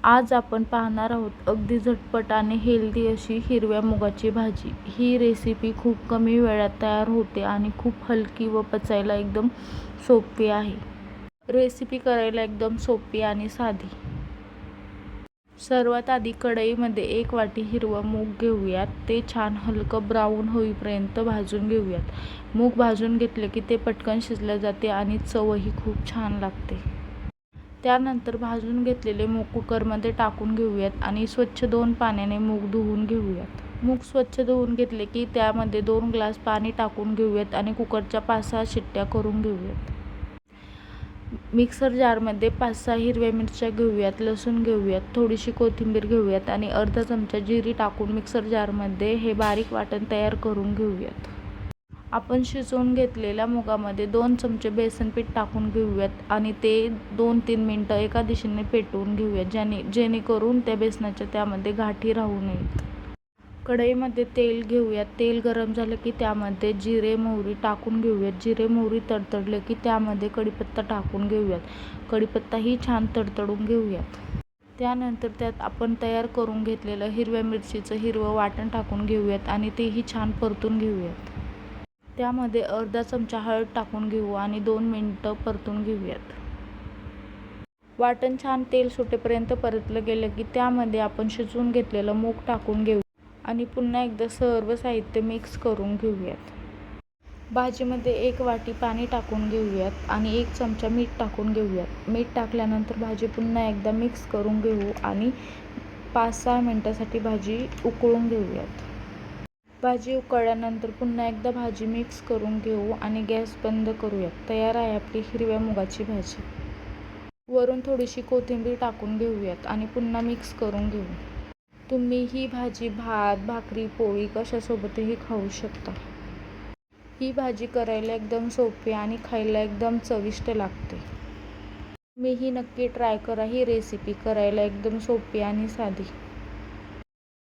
आज आपण पाहणार आहोत अगदी झटपट आणि हेल्दी अशी हिरव्या मुगाची भाजी। ही रेसिपी खूप कमी वेळात तयार होते आणि खूप हलकी व पचायला एकदम सोपी आहे। रेसिपी करायला एकदम सोपी आणि साधी। सर्वात आधी कढईमध्ये 1 वाटी हिरवं मूग घेऊयात। ते छान हलकं ब्राऊन होईपर्यंत भाजून घेऊयात। मूग भाजून घेतले की ते पटकन शिजले जाते आणि चवही खूप छान लागते। त्यानंतर भाजून घेतलेले मूग कुकरमध्ये टाकून घेऊयात आणि स्वच्छ 2 पाण्याने मूग धुवून घेऊयात। मूग स्वच्छ धुवून घेतले की त्यामध्ये 2 ग्लास पाणी टाकून घेऊयात आणि कुकरच्या 5-6 शिट्ट्या करून घेऊयात। मिक्सर जारमध्ये 5-6 हिरव्या मिरच्या घेऊयात, लसूण घेऊयात, थोडीशी कोथिंबीर घेऊयात आणि अर्धा चमचा जिरे टाकून मिक्सर जारमध्ये हे बारीक वाटण तयार करून घेऊयात। आपण शिजवून घेतलेल्या मुगामध्ये 2 चमचे बेसन पीठ टाकून घेऊयात आणि ते 2-3 मिनिटं एका दिशेने पेटवून घेऊयात, जेणेकरून त्या बेसनाच्या त्यामध्ये गाठी राहू नयेत। कढईमध्ये तेल घेऊयात। तेल गरम झालं की त्यामध्ये जिरे मोहरी टाकून घेऊयात। जिरे मोहरी तडतडले की त्यामध्ये कढीपत्ता टाकून घेऊयात। कढीपत्ताही छान तडतडून घेऊयात। त्यानंतर त्यात आपण तयार करून घेतलेलं हिरव्या मिरचीचं हिरवं वाटण टाकून घेऊयात आणि तेही छान परतून घेऊयात। त्यामध्ये अर्धा चमचा हळद टाकून घेऊ आणि 2 मिनिटं परतून घेऊयात। वाटण छान तेल सुटेपर्यंत परतलं गेलं की त्यामध्ये आपण शिजवून घेतलेलं मूग टाकून घेऊ आणि पुन्हा एकदा सर्व साहित्य मिक्स करून घेऊयात। भाजीमध्ये 1 वाटी पाणी टाकून घेऊयात आणि 1 चमचा मीठ टाकून घेऊयात। मीठ टाकल्यानंतर भाजी पुन्हा एकदा मिक्स करून घेऊ आणि 5-6 मिनिटांसाठी भाजी उकळून घेऊयात। भाजी उकळल्यानंतर पुन्हा एकदा भाजी मिक्स करून घेऊ आणि गॅस बंद करूयात। तयार आहे आपली हिरव्या मुगाची भाजी। वरून थोडीशी कोथिंबीर टाकून घेऊयात आणि पुन्हा मिक्स करून घेऊ। तुम्ही ही भाजी भात, भाकरी, पोळी कशासोबतही खाऊ शकता। ही भाजी करायला एकदम सोपी आणि खायला एकदम चविष्ट लागते। तुम्हीही नक्की ट्राय करा। ही रेसिपी करायला एकदम सोपी आणि साधी।